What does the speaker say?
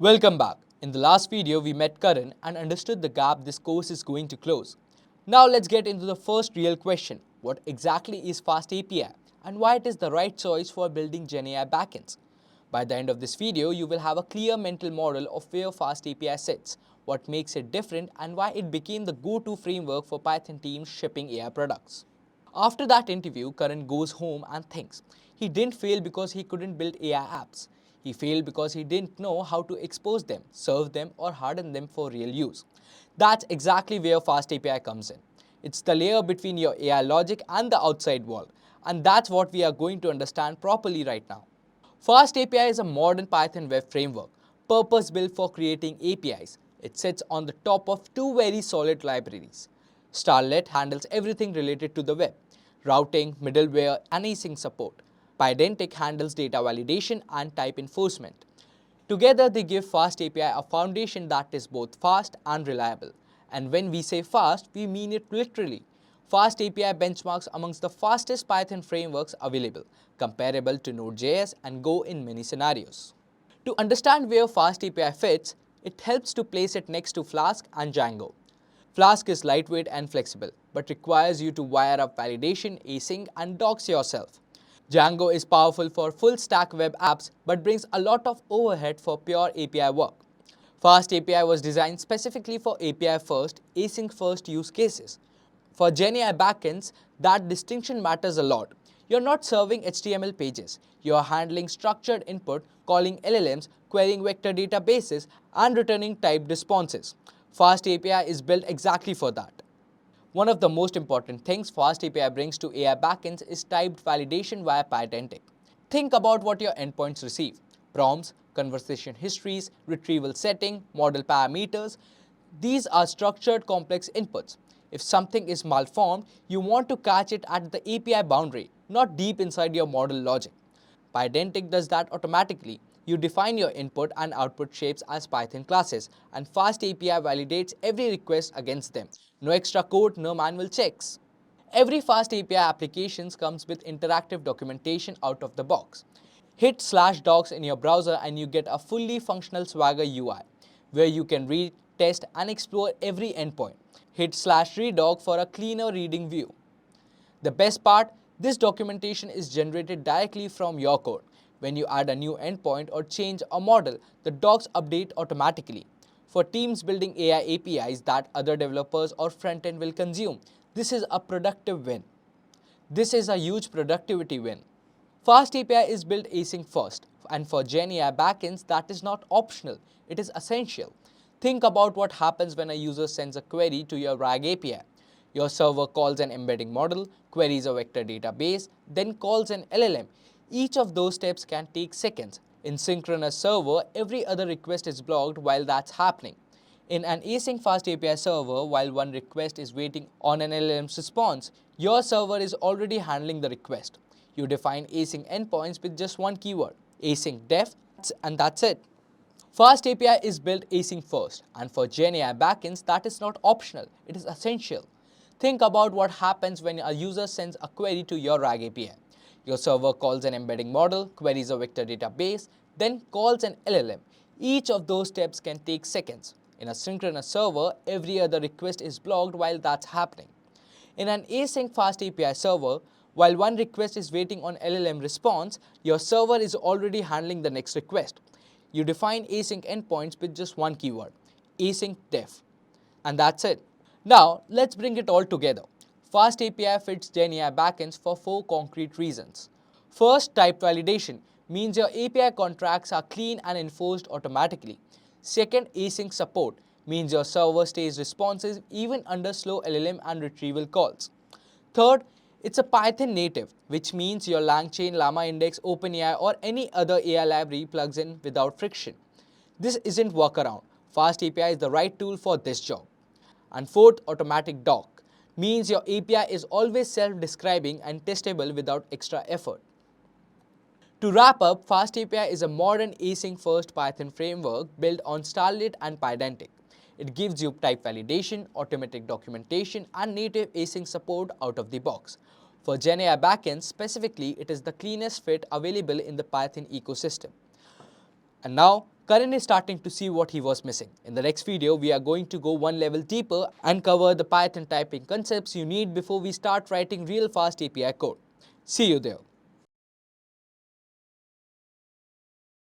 Welcome back. In the last video, we met Karan and understood the gap this course is going to close. Now let's get into the first real question. What exactly is FastAPI and why it is the right choice for building GenAI backends? By the end of this video, you will have a clear mental model of where FastAPI sits, what makes it different, and why it became the go-to framework for Python teams shipping AI products. After that interview, Karan goes home and thinks. He didn't fail because he couldn't build AI apps. He failed because he didn't know how to expose them, serve them, or harden them for real use. That's exactly where FastAPI comes in. It's the layer between your AI logic and the outside world, and that's what we are going to understand properly right now. FastAPI is a modern Python web framework, purpose-built for creating APIs. It sits on the top of two very solid libraries. Starlette handles everything related to the web, routing, middleware, and async support. Pydantic handles data validation and type enforcement. Together, they give FastAPI a foundation that is both fast and reliable. And when we say fast, we mean it literally. FastAPI benchmarks amongst the fastest Python frameworks available, comparable to Node.js and Go in many scenarios. To understand where FastAPI fits, it helps to place it next to Flask and Django. Flask is lightweight and flexible, but requires you to wire up validation, async, and docs yourself. Django is powerful for full-stack web apps, but brings a lot of overhead for pure API work. FastAPI was designed specifically for API-first, async-first use cases. For GenAI backends, that distinction matters a lot. You're not serving HTML pages. You're handling structured input, calling LLMs, querying vector databases, and returning typed responses. FastAPI is built exactly for that. One of the most important things FastAPI brings to AI backends is typed validation via Pydantic. Think about what your endpoints receive: prompts, conversation histories, retrieval setting, model parameters. These are structured complex inputs. If something is malformed, you want to catch it at the API boundary, not deep inside your model logic. Pydantic does that automatically. You define your input and output shapes as Python classes, and FastAPI validates every request against them. No extra code, no manual checks. Every FastAPI application comes with interactive documentation out of the box. Hit/docs in your browser and you get a fully functional Swagger UI, where you can read, test, and explore every endpoint. Hit/redoc for a cleaner reading view. The best part, this documentation is generated directly from your code. When you add a new endpoint or change a model, the docs update automatically. For teams building AI APIs that other developers or frontend will consume, this is a productive win. This is a huge productivity win. FastAPI is built async first, and for GenAI backends, that is not optional, it is essential. Think about what happens when a user sends a query to your RAG API. Your server calls an embedding model, queries a vector database, then calls an LLM. Each of those steps can take seconds. In synchronous server, every other request is blocked while that's happening. In an async FastAPI server, while one request is waiting on an LLM's response, your server is already handling the request. You define async endpoints with just one keyword, async def, and that's it. FastAPI is built async first, and for GenAI backends, that is not optional, it is essential. Think about what happens when a user sends a query to your RAG API. Your server calls an embedding model, queries a vector database, then calls an LLM. Each of those steps can take seconds. In a synchronous server, every other request is blocked while that's happening. In an async FastAPI server, while one request is waiting on LLM response, your server is already handling the next request. You define async endpoints with just one keyword, async def, and that's it. Now, let's bring it all together. FastAPI fits GenAI backends for four concrete reasons. First, type validation means your API contracts are clean and enforced automatically. Second, async support means your server stays responsive even under slow LLM and retrieval calls. Third, it's a Python native, which means your LangChain, LlamaIndex, OpenAI, or any other AI library plugs in without friction. This isn't workaround. FastAPI is the right tool for this job. And fourth, automatic doc means your API is always self-describing and testable without extra effort. To wrap up, FastAPI is a modern async-first Python framework built on Starlette and Pydantic. It gives you type validation, automatic documentation, and native async support out of the box. For GenAI backends specifically, it is the cleanest fit available in the Python ecosystem. And now, Karan is starting to see what he was missing. In the next video, we are going to go one level deeper and cover the Python typing concepts you need before we start writing real fast API code. See you there.